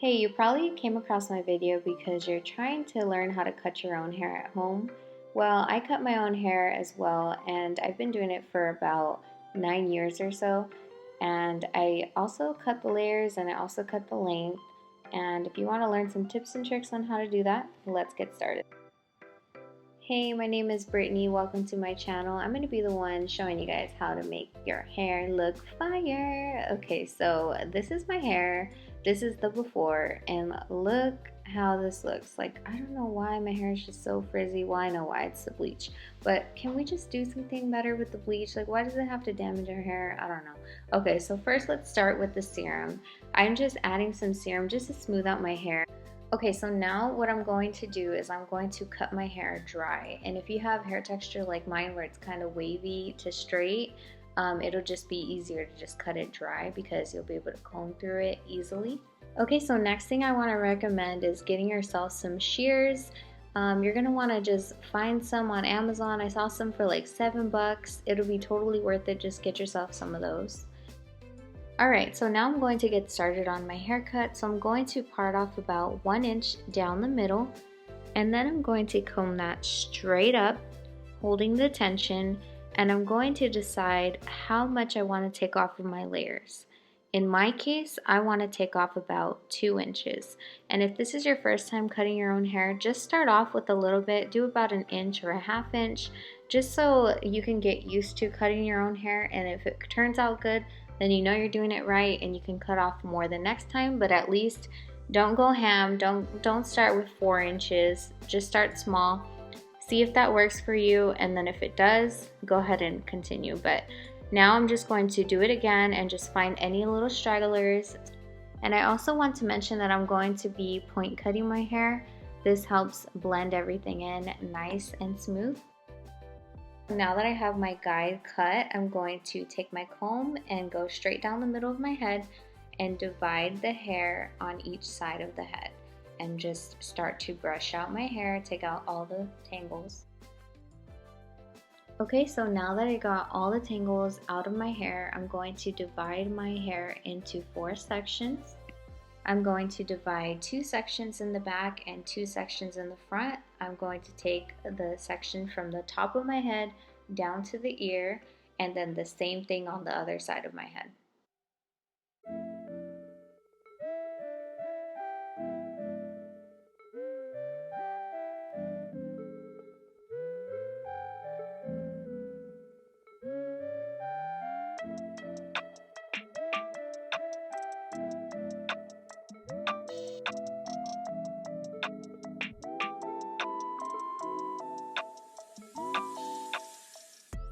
Hey, you probably came across my video because you're trying to learn how to cut your own hair at home. Well, I cut my own hair as well, and I've been doing it for about 9 years or so. And I also cut the layers and I also cut the length. And if you want to learn some tips and tricks on how to do that, let's get started. Hey, my name is Brittany. Welcome to my channel. I'm going to be the one showing you guys how to make your hair look fire. Okay, so this is my hair. This is the before, and look how this looks. Like, I don't know why my hair is just so frizzy. Well, I know why, it's the bleach. But can we just do something better with the bleach? Like, why does it have to damage our hair? I don't know. Okay, so first let's start with the serum. I'm just adding some serum just to smooth out my hair. Okay, so now what I'm going to do is I'm going to cut my hair dry. And if you have hair texture like mine where it's kind of wavy to straight, it'll just be easier to just cut it dry because you'll be able to comb through it easily. Okay, so next thing I want to recommend is getting yourself some shears. You're going to want to just find some on Amazon. I saw some for like $7. It'll be totally worth it. Just get yourself some of those. Alright, so now I'm going to get started on my haircut. So I'm going to part off about 1 inch down the middle, and then I'm going to comb that straight up, holding the tension, and I'm going to decide how much I want to take off of my layers. In my case, I want to take off about 2 inches. And if this is your first time cutting your own hair, just start off with a little bit, do about 1 inch or a 1/2 inch, just so you can get used to cutting your own hair, and if it turns out good, then you know you're doing it right and you can cut off more the next time. But at least don't go ham, don't start with 4 inches, just start small, see if that works for you, and then if it does, go ahead and continue. But now I'm just going to do it again and just find any little stragglers. And I also want to mention that I'm going to be point cutting my hair. This helps blend everything in nice and smooth. Now that I have my guide cut, I'm going to take my comb and go straight down the middle of my head and divide the hair on each side of the head and just start to brush out my hair, take out all the tangles. Okay, so now that I got all the tangles out of my hair, I'm going to divide my hair into 4 sections. I'm going to divide 2 sections in the back and 2 sections in the front. I'm going to take the section from the top of my head down to the ear, and then the same thing on the other side of my head.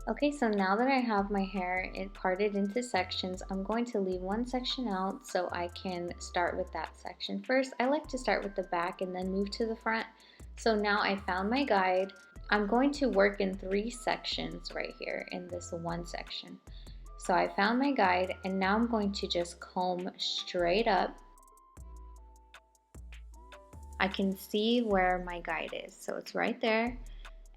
Okay, so now that I have my hair parted into sections, I'm going to leave one section out so I can start with that section first. I like to start with the back and then move to the front. So now I found my guide. I'm going to work in 3 sections right here in this one section. So I found my guide, and now I'm going to just comb straight up. I can see where my guide is, so it's right there.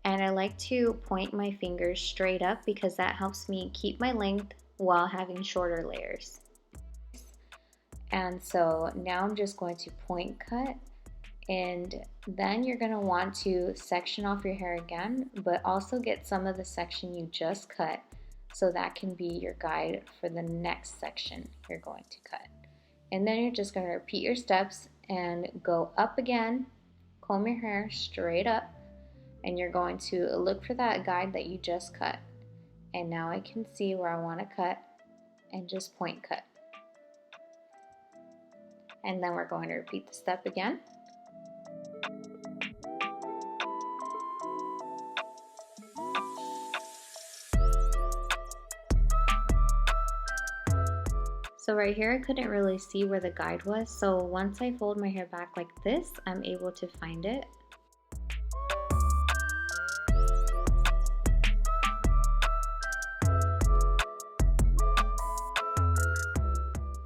And I like to point my fingers straight up because that helps me keep my length while having shorter layers. And so now I'm just going to point cut, and then you're going to want to section off your hair again, but also get some of the section you just cut, so that can be your guide for the next section you're going to cut. And then you're just going to repeat your steps and go up again, comb your hair straight up, and you're going to look for that guide that you just cut. And now I can see where I want to cut and just point cut. And then we're going to repeat the step again. So right here I couldn't really see where the guide was, so once I fold my hair back like this, I'm able to find it.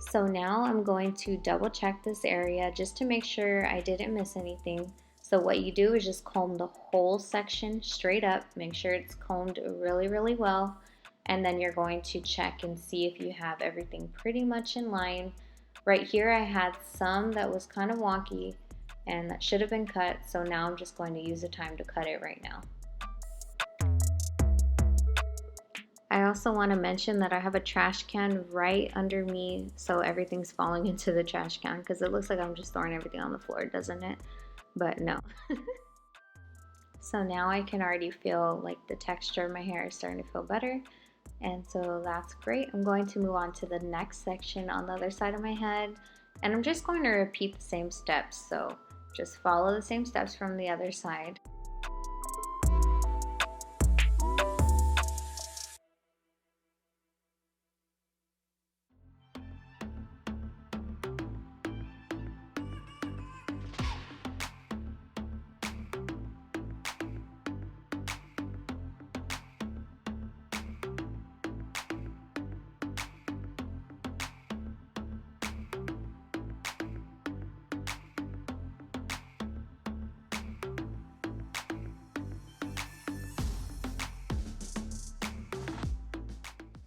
So now I'm going to double check this area just to make sure I didn't miss anything. So what you do is just comb the whole section straight up, make sure it's combed really well, and then you're going to check and see if you have everything pretty much in line. Right here I had some that was kind of wonky and that should have been cut, so now I'm just going to use the time to cut it right now. I also want to mention that I have a trash can right under me, so everything's falling into the trash can because it looks like I'm just throwing everything on the floor, doesn't it? But no. So now I can already feel like the texture of my hair is starting to feel better, and so that's great. I'm going to move on to the next section on the other side of my head, and I'm just going to repeat the same steps, so just follow the same steps from the other side.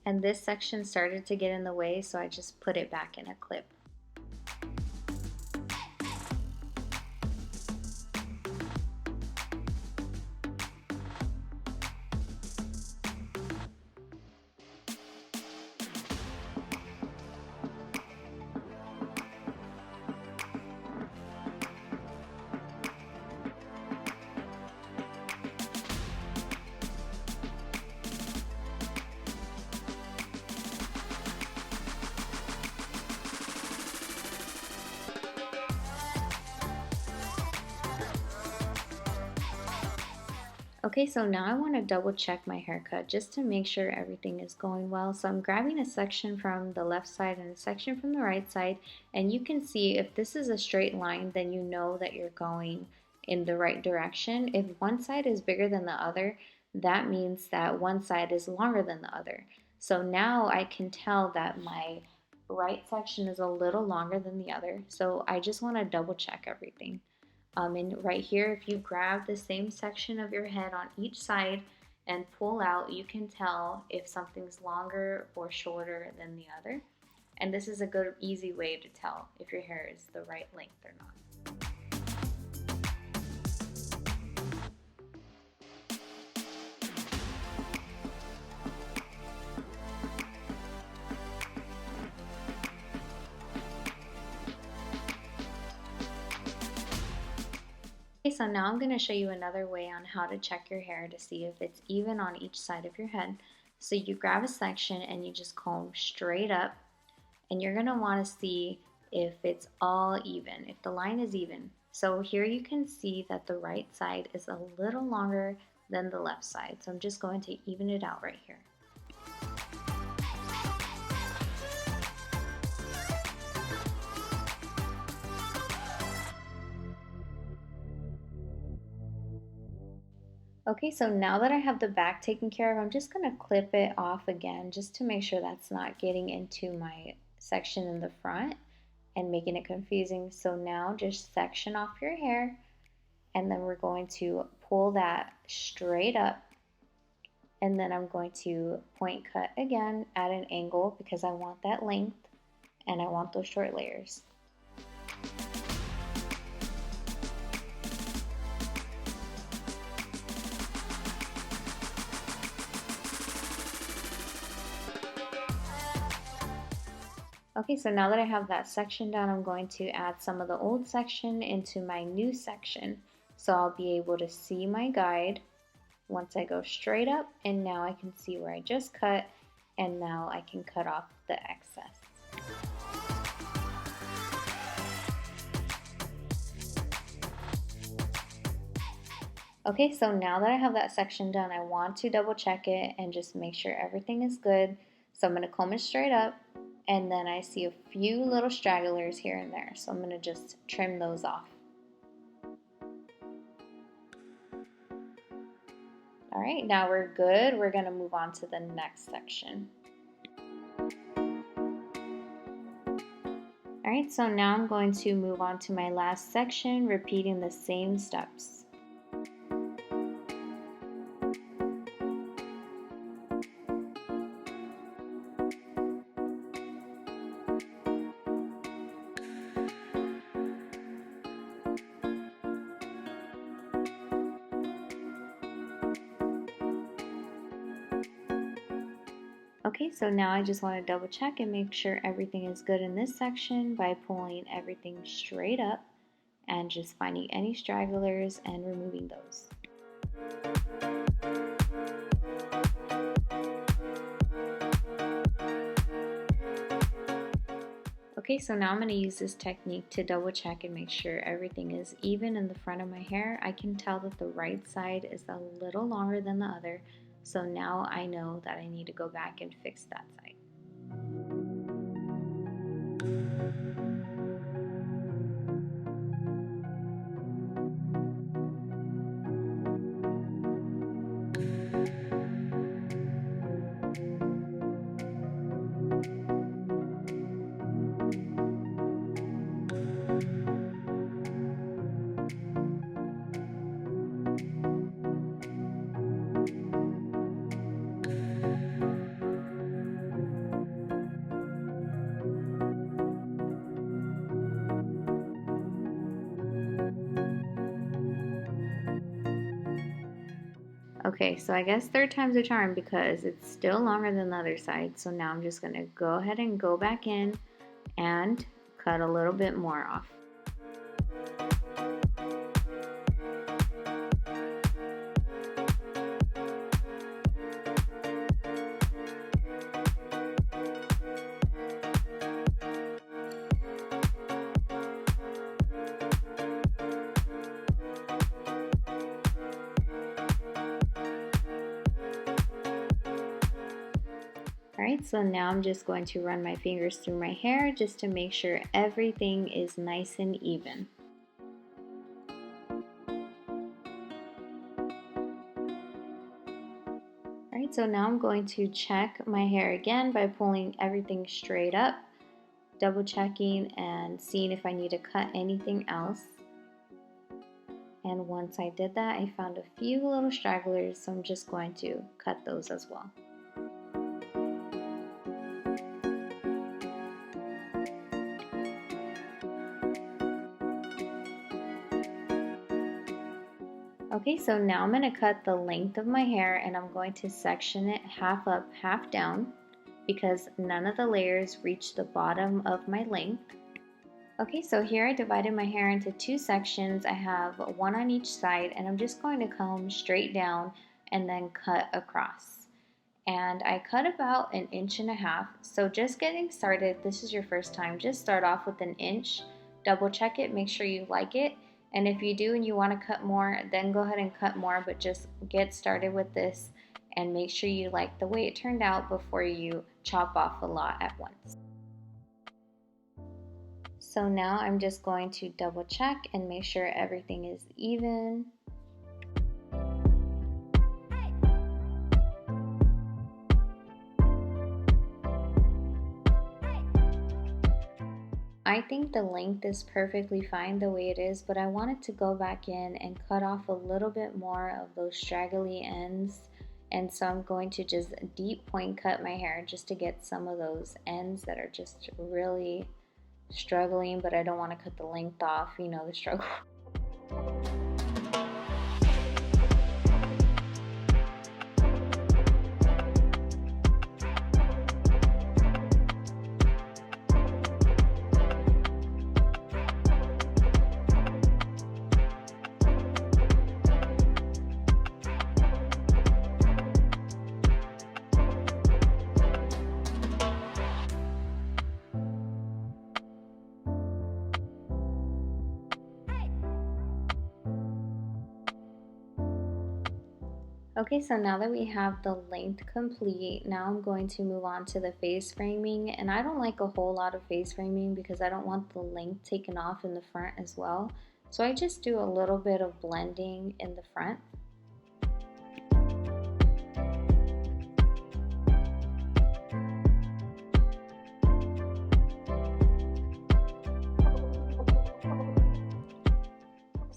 And this section started to get in the way, so I just put it back in a clip. Okay, so now I want to double check my haircut just to make sure everything is going well. So I'm grabbing a section from the left side and a section from the right side, and you can see if this is a straight line, then you know that you're going in the right direction. If one side is bigger than the other, that means that one side is longer than the other. So now I can tell that my right section is a little longer than the other. So I just want to double check everything. And right here, if you grab the same section of your head on each side and pull out, you can tell if something's longer or shorter than the other. And this is a good, easy way to tell if your hair is the right length or not. Okay, so now I'm going to show you another way on how to check your hair to see if it's even on each side of your head. So you grab a section and you just comb straight up, and you're going to want to see if it's all even, if the line is even. So here you can see that the right side is a little longer than the left side. So I'm just going to even it out right here. Okay, so now that I have the back taken care of, I'm just going to clip it off again just to make sure that's not getting into my section in the front and making it confusing. So now just section off your hair, and then we're going to pull that straight up, and then I'm going to point cut again at an angle because I want that length and I want those short layers. Okay, so now that I have that section done, I'm going to add some of the old section into my new section. So I'll be able to see my guide once I go straight up, and now I can see where I just cut, and now I can cut off the excess. Okay, so now that I have that section done, I want to double check it and just make sure everything is good. So I'm going to comb it straight up, and then I see a few little stragglers here and there. So I'm going to just trim those off. All right, now we're good. We're going to move on to the next section. All right, so now I'm going to move on to my last section, repeating the same steps. Okay, so now I just want to double check and make sure everything is good in this section by pulling everything straight up and just finding any stragglers and removing those. Okay, so now I'm going to use this technique to double check and make sure everything is even in the front of my hair. I can tell that the right side is a little longer than the other, so now I know that I need to go back and fix that side. Okay, so I guess third time's a charm because it's still longer than the other side. So now I'm just going to go ahead and go back in and cut a little bit more off. Alright, so now I'm just going to run my fingers through my hair just to make sure everything is nice and even. Alright, so now I'm going to check my hair again by pulling everything straight up, double checking and seeing if I need to cut anything else. And once I did that, I found a few little stragglers, so I'm just going to cut those as well. Okay, so now I'm going to cut the length of my hair and I'm going to section it half up, half down because none of the layers reach the bottom of my length. Okay, so here I divided my hair into two sections. I have one on each side and I'm just going to comb straight down and then cut across. And I cut about 1.5 inches. So just getting started, if this is your first time, just start off with 1 inch, double check it, make sure you like it. And if you do and you want to cut more, then go ahead and cut more, but just get started with this and make sure you like the way it turned out before you chop off a lot at once. So now I'm just going to double check and make sure everything is even. I think the length is perfectly fine the way it is, but I wanted to go back in and cut off a little bit more of those straggly ends. And so I'm going to just deep point cut my hair just to get some of those ends that are just really struggling, but I don't want to cut the length off, you know, the struggle. Okay, so now that we have the length complete, now I'm going to move on to the face framing. And I don't like a whole lot of face framing because I don't want the length taken off in the front as well. So I just do a little bit of blending in the front.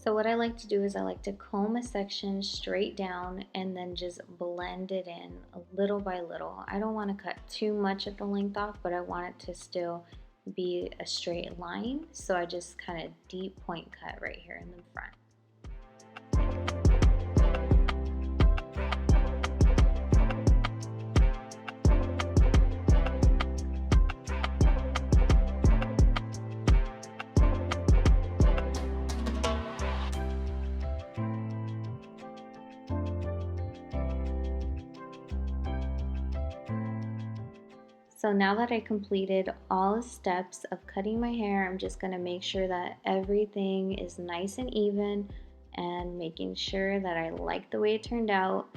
So what I like to do is I like to comb a section straight down and then just blend it in little by little. I don't want to cut too much of the length off, but I want it to still be a straight line. So I just kind of deep point cut right here in the front. So now that I completed all the steps of cutting my hair, I'm just going to make sure that everything is nice and even and making sure that I like the way it turned out.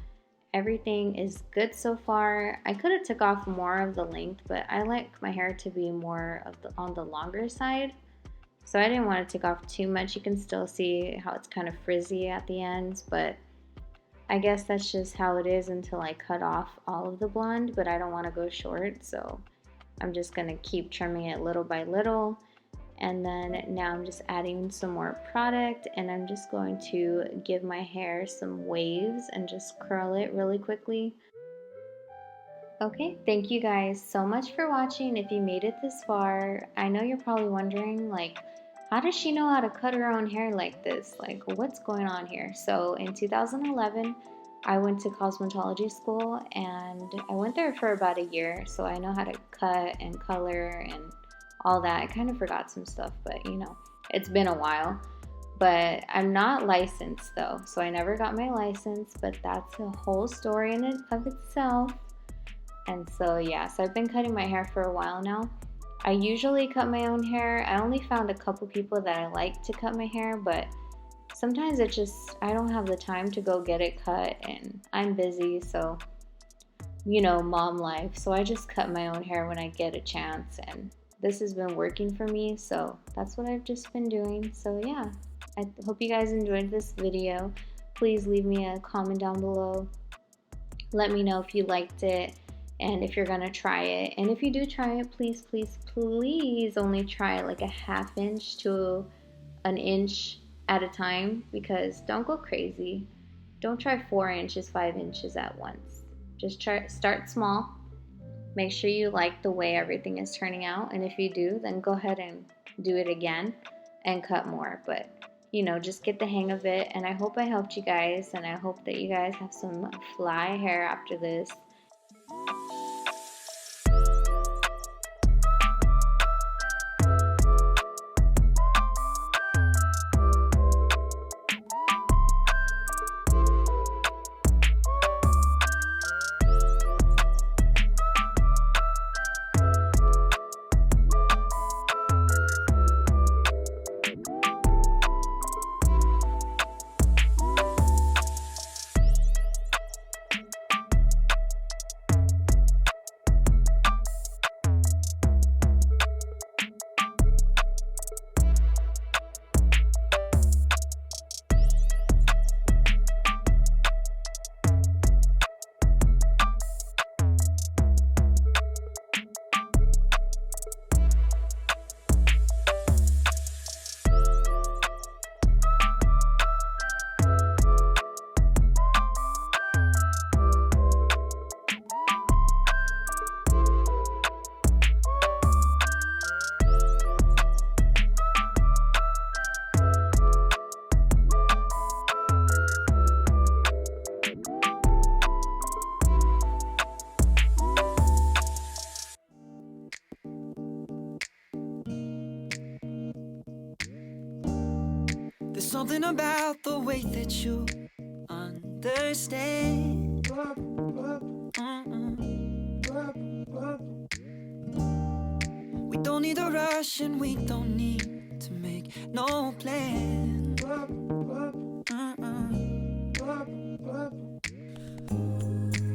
Everything is good so far. I could have took off more of the length, but I like my hair to be more on the longer side. So I didn't want to take off too much. You can still see how it's kind of frizzy at the ends, but I guess that's just how it is until I cut off all of the blonde, but I don't want to go short, so I'm just going to keep trimming it little by little. And then now I'm just adding some more product, and I'm just going to give my hair some waves and just curl it really quickly. Okay, thank you guys so much for watching. If you made it this far, I know you're probably wondering, like, how does she know how to cut her own hair like this? Like, what's going on here? So in 2011, I went to cosmetology school, and I went there for about a year, so I know how to cut and color and all that. I kind of forgot some stuff, but you know, it's been a while. But I'm not licensed though, so I never got my license, but that's a whole story in and of itself. And so yeah, so I've been cutting my hair for a while now. I usually cut my own hair. I only found a couple people that I like to cut my hair, but sometimes it just, I don't have the time to go get it cut, and I'm busy, so you know, mom life. So I just cut my own hair when I get a chance, and this has been working for me, so that's what I've just been doing. So yeah, I hope you guys enjoyed this video. Please leave me a comment down below. Let me know if you liked it and if you're gonna try it. And if you do try it, please, please, please only try like a ½ inch to an inch at a time, because don't go crazy. Don't try 4 inches, 5 inches at once. Just start small. Make sure you like the way everything is turning out, and if you do, then go ahead and do it again and cut more. But you know, just get the hang of it, and I hope I helped you guys, and I hope that you guys have some fly hair after this. There's something about the way that you understand. We don't need a rush, and we don't need to make no plan.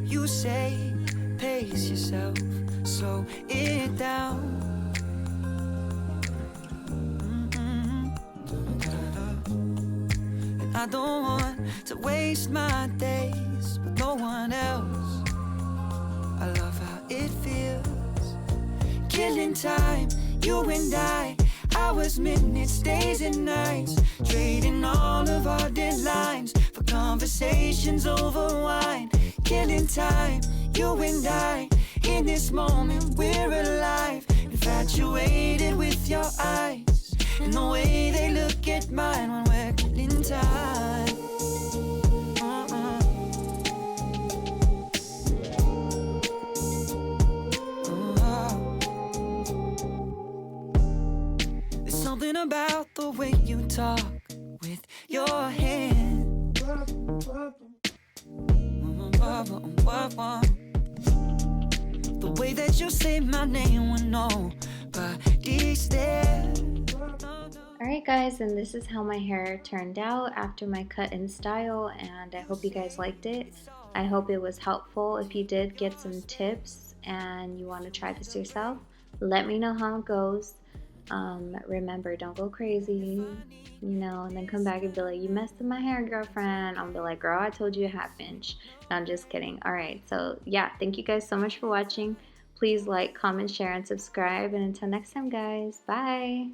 You say, pace yourself, slow it down. I don't want to waste my days with no one else. I love how it feels, killing time, you and I. Hours, minutes, days and nights, trading all of our deadlines for conversations over wine. Killing time, you and I. In this moment we're alive, infatuated with your eyes and the way they look at mine when we're killing time. There's something about the way you talk with your hand. The way that you say my name when nobody's there. Alright guys, and this is how my hair turned out after my cut and style, and I hope you guys liked it. I hope it was helpful. If you did get some tips and you want to try this yourself, let me know how it goes. Remember, don't go crazy, and then come back and be like, you messed up my hair, girlfriend. I'll be like, girl, I told you a half inch. No, I'm just kidding. Alright, so yeah, thank you guys so much for watching. Please like, comment, share, and subscribe, and until next time guys, bye!